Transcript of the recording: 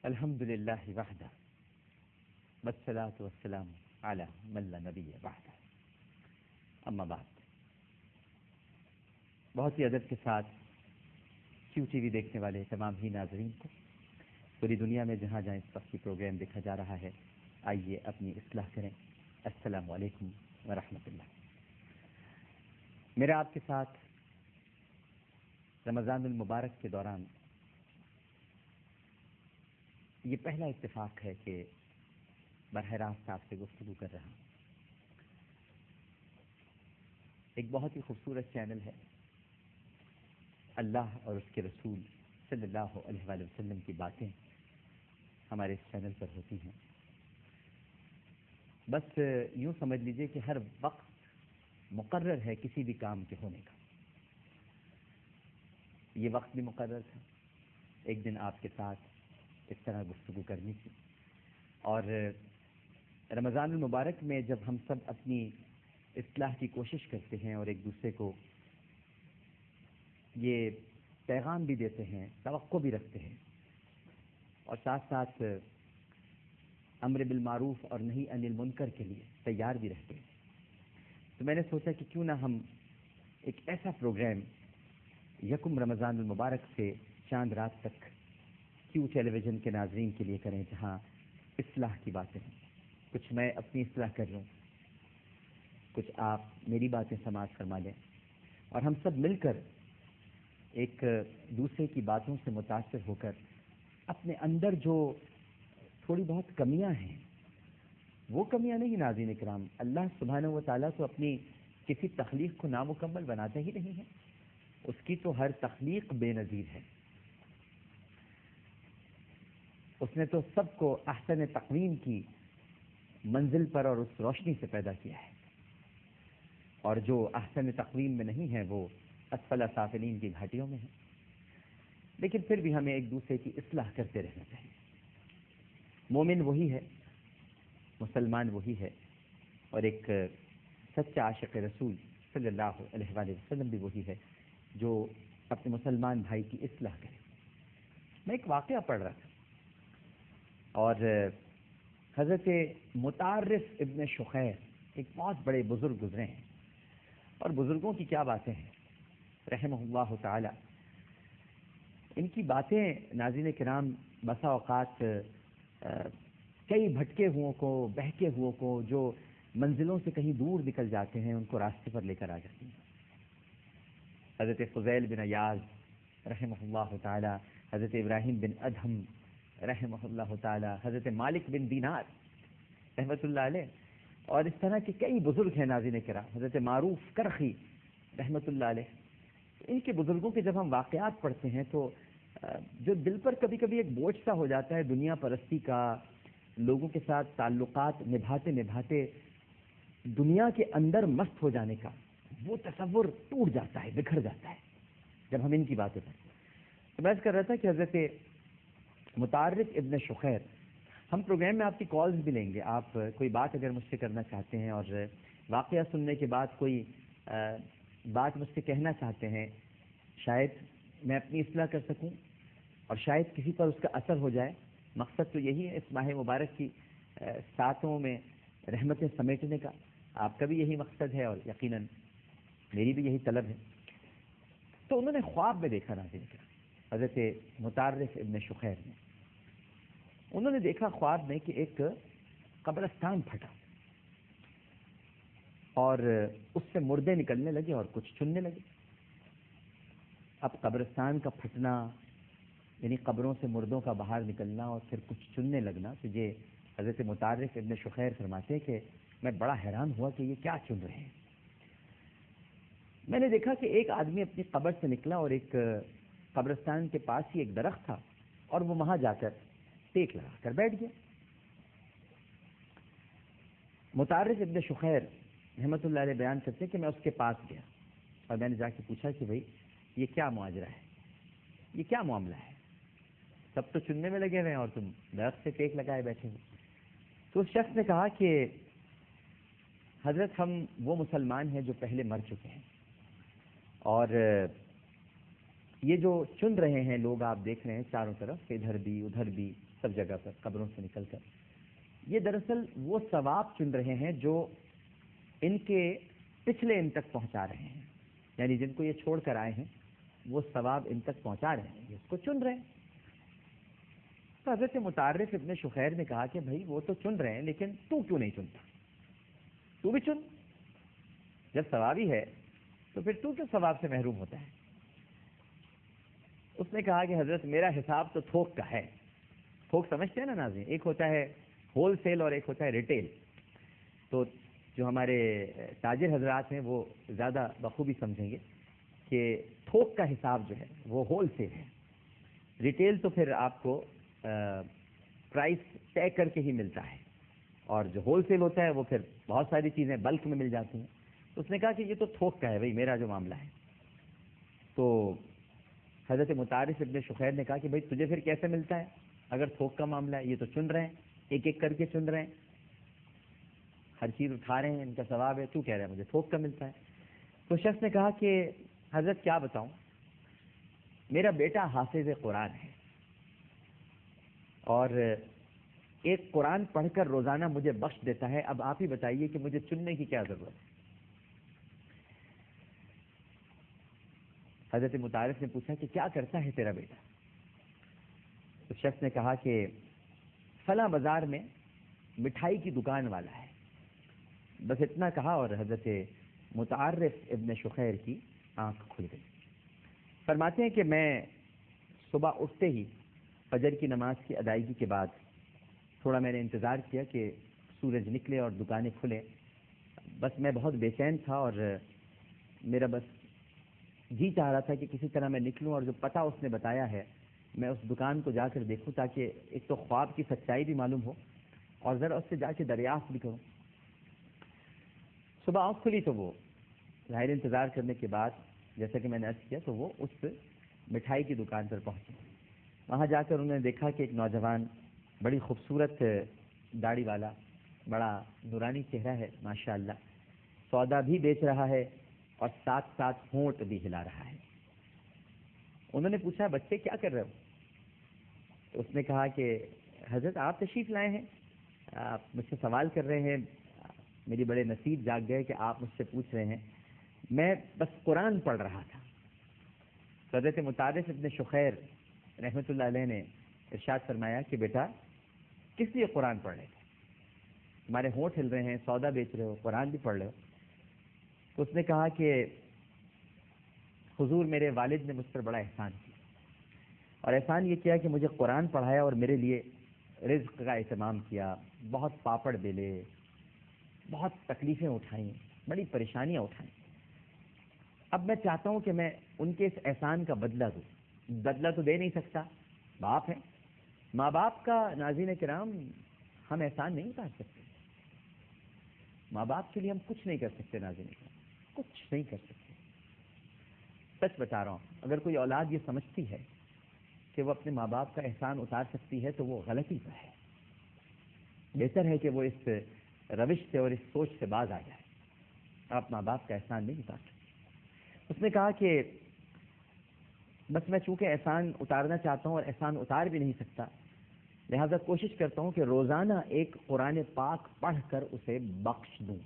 الحمد للہ وحدہ والصلاة والسلام علی من لا نبی بعدہ، اما بعد۔ بہت ہی ادب کے ساتھ کیو ٹی وی دیکھنے والے تمام ہی ناظرین کو پوری دنیا میں جہاں جہاں اس وقت یہ پروگرام دیکھا جا رہا ہے، آئیے اپنی اصلاح کریں۔ السلام علیکم ورحمۃ اللہ۔ میرا آپ کے ساتھ رمضان المبارک کے دوران یہ پہلا اتفاق ہے کہ براہ راست آپ سے گفتگو کر رہا ہوں۔ ایک بہت ہی خوبصورت چینل ہے، اللہ اور اس کے رسول صلی اللہ علیہ وآلہ وسلم کی باتیں ہمارے اس چینل پر ہوتی ہیں۔ بس یوں سمجھ لیجئے کہ ہر وقت مقرر ہے کسی بھی کام کے ہونے کا۔ یہ وقت بھی مقرر تھا، ایک دن آپ کے ساتھ اس طرح گفتگو کرنی تھی، اور رمضان المبارک میں جب ہم سب اپنی اصلاح کی کوشش کرتے ہیں اور ایک دوسرے کو یہ پیغام بھی دیتے ہیں، توقع بھی رکھتے ہیں، اور ساتھ ساتھ امر بالمعروف اور نہی عن المنکر کے لیے تیار بھی رہتے ہیں، تو میں نے سوچا کہ کیوں نہ ہم ایک ایسا پروگرام یکم رمضان المبارک سے چاند رات تک کیو ٹیلی ویژن کے ناظرین کے لیے کریں، جہاں اصلاح کی باتیں ہیں۔ کچھ میں اپنی اصلاح کر لوں، کچھ آپ میری باتیں سماعت فرما لیں، اور ہم سب مل کر ایک دوسرے کی باتوں سے متاثر ہو کر اپنے اندر جو تھوڑی بہت کمیاں ہیں، وہ کمیاں نہیں ناظرین اکرام، اللہ سبحانہ و تعالیٰ تو اپنی کسی تخلیق کو نامکمل بناتا ہی نہیں ہے، اس کی تو ہر تخلیق بے نظیر ہے۔ اس نے تو سب کو احسن تقویم کی منزل پر اور اس روشنی سے پیدا کیا ہے، اور جو احسن تقویم میں نہیں ہے وہ اسفل سافلین کی گھاٹیوں میں ہے۔ لیکن پھر بھی ہمیں ایک دوسرے کی اصلاح کرتے رہنا چاہیے۔ مومن وہی ہے، مسلمان وہی ہے، اور ایک سچا عاشق رسول صلی اللہ علیہ وآلہ وسلم بھی وہی ہے جو اپنے مسلمان بھائی کی اصلاح کرے۔ میں ایک واقعہ پڑھ رہا تھا، اور حضرت مطارف ابن شخیر ایک بہت بڑے بزرگ گزرے ہیں، اور بزرگوں کی کیا باتیں ہیں رحمہ اللہ تعالی۔ ان کی باتیں ناظرین کرام بسا اوقات کئی بھٹکے ہوئوں کو، بہکے ہوئوں کو، جو منزلوں سے کہیں دور نکل جاتے ہیں، ان کو راستے پر لے کر آ جاتی ہیں۔ حضرت فضیل بن عیاض رحمہ اللہ تعالی، حضرت ابراہیم بن ادہم رحمہ اللہ تعالی، حضرت مالک بن دینار رحمۃ اللہ علیہ، اور اس طرح کے کئی بزرگ ہیں ناظرین کرام، حضرت معروف کرخی رحمۃ اللہ علیہ۔ ان کے بزرگوں کے جب ہم واقعات پڑھتے ہیں تو جو دل پر کبھی کبھی ایک بوجھ سا ہو جاتا ہے دنیا پرستی کا، لوگوں کے ساتھ تعلقات نبھاتے نبھاتے دنیا کے اندر مست ہو جانے کا، وہ تصور ٹوٹ جاتا ہے، بکھر جاتا ہے جب ہم ان کی باتیں کرتے ہیں۔ تو میں کر رہا تھا کہ حضرت مطارف ابن شخیر، ہم پروگرام میں آپ کی کالز بھی لیں گے، آپ کوئی بات اگر مجھ سے کرنا چاہتے ہیں اور واقعہ سننے کے بعد کوئی بات مجھ سے کہنا چاہتے ہیں، شاید میں اپنی اصلاح کر سکوں اور شاید کسی پر اس کا اثر ہو جائے۔ مقصد تو یہی ہے اس ماہ مبارک کی ساتوں میں رحمتیں سمیٹنے کا، آپ کا بھی یہی مقصد ہے اور یقیناً میری بھی یہی طلب ہے۔ تو انہوں نے خواب میں دیکھا ناظرین کرام، حضرت مطارف ابن شخیر نے، انہوں نے دیکھا خواب میں کہ ایک قبرستان پھٹا اور اس سے مردے نکلنے لگے اور کچھ چننے لگے۔ اب قبرستان کا پھٹنا یعنی قبروں سے مردوں کا باہر نکلنا اور پھر کچھ چننے لگنا، تو یہ حضرت مطارف ابن شخیر فرماتے ہیں کہ میں بڑا حیران ہوا کہ یہ کیا چن رہے ہیں۔ میں نے دیکھا کہ ایک آدمی اپنی قبر سے نکلا اور ایک قبرستان کے پاس ہی ایک درخت تھا، اور وہ وہاں جا کر ٹیک لگا کر بیٹھ گیا۔ مطارف ابن شخیر رحمۃ اللہ علیہ بیان کرتے ہیں کہ میں اس کے پاس گیا اور میں نے جا کے پوچھا کہ بھائی یہ کیا معاجرہ ہے، یہ کیا معاملہ ہے، سب تو چننے میں لگے ہوئے ہیں اور تم درخت سے ٹیک لگائے بیٹھے ہو۔ تو اس شخص نے کہا کہ حضرت ہم وہ مسلمان ہیں جو پہلے مر چکے ہیں، اور یہ جو چن رہے ہیں لوگ آپ دیکھ رہے ہیں چاروں طرف، ادھر بھی ادھر بھی سب جگہ پر قبروں سے نکل کر، یہ دراصل وہ ثواب چن رہے ہیں جو ان کے پچھلے ان تک پہنچا رہے ہیں، یعنی جن کو یہ چھوڑ کر آئے ہیں وہ ثواب ان تک پہنچا رہے ہیں، اس کو چن رہے ہیں۔ تو حضرت متعرف ابن شخیر نے کہا کہ بھائی وہ تو چن رہے ہیں لیکن تو کیوں نہیں چنتا؟ تو بھی چن، جب ثوابی ہے تو پھر تو کیوں ثواب سے محروم ہوتا ہے؟ اس نے کہا کہ حضرت میرا حساب تو تھوک کا ہے۔ تھوک سمجھتے ہیں نا ناظرین، ایک ہوتا ہے ہول سیل اور ایک ہوتا ہے ریٹیل۔ تو جو ہمارے تاجر حضرات ہیں وہ زیادہ بخوبی سمجھیں گے کہ تھوک کا حساب جو ہے وہ ہول سیل ہے، ریٹیل تو پھر آپ کو پرائس طے کر کے ہی ملتا ہے، اور جو ہول سیل ہوتا ہے وہ پھر بہت ساری چیزیں بلک میں مل جاتی ہیں۔ تو اس نے کہا کہ یہ تو تھوک کا ہے بھائی، میرا جو معاملہ ہے۔ تو حضرت متعرف ابن شخیر نے کہا کہ بھائی تجھے پھر کیسے ملتا ہے اگر تھوک کا معاملہ ہے؟ یہ تو چن رہے ہیں، ایک ایک کر کے چن رہے ہیں، ہر چیز اٹھا رہے ہیں، ان کا ثواب ہے، تو کہہ رہا ہے مجھے تھوک کا ملتا ہے۔ تو شخص نے کہا کہ حضرت کیا بتاؤں، میرا بیٹا حافظ قرآن ہے اور ایک قرآن پڑھ کر روزانہ مجھے بخش دیتا ہے، اب آپ ہی بتائیے کہ مجھے چننے کی کیا ضرورت ہے؟ حضرت متعارف نے پوچھا کہ کیا کرتا ہے تیرا بیٹا؟ تو شخص نے کہا کہ فلاں بازار میں مٹھائی کی دکان والا ہے، بس اتنا کہا اور حضرت متعرف ابن شخیر کی آنکھ کھل گئی۔ فرماتے ہیں کہ میں صبح اٹھتے ہی فجر کی نماز کی ادائیگی کے بعد تھوڑا میں نے انتظار کیا کہ سورج نکلے اور دکانیں کھلیں، بس میں بہت بے چین تھا اور میرا بس جی چاہ رہا تھا کہ کسی طرح میں نکلوں اور جو پتہ اس نے بتایا ہے میں اس دکان کو جا کر دیکھوں، تاکہ ایک تو خواب کی سچائی بھی معلوم ہو اور ذرا اس سے جا کے دریافت بھی کروں۔ صبح آنکھ کھلی تو وہ ظاہر انتظار کرنے کے بعد جیسا کہ میں نے عرض کیا تو وہ اس مٹھائی کی دکان پر پہنچے۔ وہاں جا کر انہوں نے دیکھا کہ ایک نوجوان بڑی خوبصورت داڑھی والا، بڑا نورانی چہرہ ہے ماشاءاللہ، سودا بھی بیچ رہا ہے اور ساتھ ساتھ ہونٹ بھی ہلا رہا ہے۔ انہوں نے پوچھا بچے کیا کر رہے ہو؟ تو اس نے کہا کہ حضرت آپ تشریف لائے ہیں، آپ مجھ سے سوال کر رہے ہیں، میری بڑے نصیب جاگ گئے کہ آپ مجھ سے پوچھ رہے ہیں، میں بس قرآن پڑھ رہا تھا۔ حضرت متعرف ابن شخیر رحمۃ اللہ علیہ نے ارشاد فرمایا کہ بیٹا کس لیے قرآن پڑھ رہے تھے؟ ہمارے ہونٹ ہل رہے ہیں، سودا بیچ رہے ہو، قرآن بھی پڑھ رہے ہو۔ تو اس نے کہا کہ حضور میرے والد نے مجھ پر بڑا احسان کیا، اور احسان یہ کیا کہ مجھے قرآن پڑھایا اور میرے لیے رزق کا اہتمام کیا، بہت پاپڑ بیلے، بہت تکلیفیں اٹھائیں، بڑی پریشانیاں اٹھائیں۔ اب میں چاہتا ہوں کہ میں ان کے اس احسان کا بدلہ دوں۔ بدلہ تو دے نہیں سکتا، باپ ہے، ماں باپ کا ناظرین کرام ہم احسان نہیں اتار سکتے، ماں باپ کے لیے ہم کچھ نہیں کر سکتے ناظرین کرام، کچھ نہیں کر سکتے۔ سچ بتا رہا ہوں، اگر کوئی اولاد یہ سمجھتی ہے کہ وہ اپنے ماں باپ کا احسان اتار سکتی ہے تو وہ غلطی پر ہے۔ بہتر ہے کہ وہ اس روش سے اور اس سوچ سے باز آ جائے۔ آپ ماں باپ کا احسان نہیں اتار سکتے۔ اس نے کہا کہ بس میں چونکہ احسان اتارنا چاہتا ہوں اور احسان اتار بھی نہیں سکتا، لہذا کوشش کرتا ہوں کہ روزانہ ایک قرآن پاک پڑھ کر اسے بخش دوں۔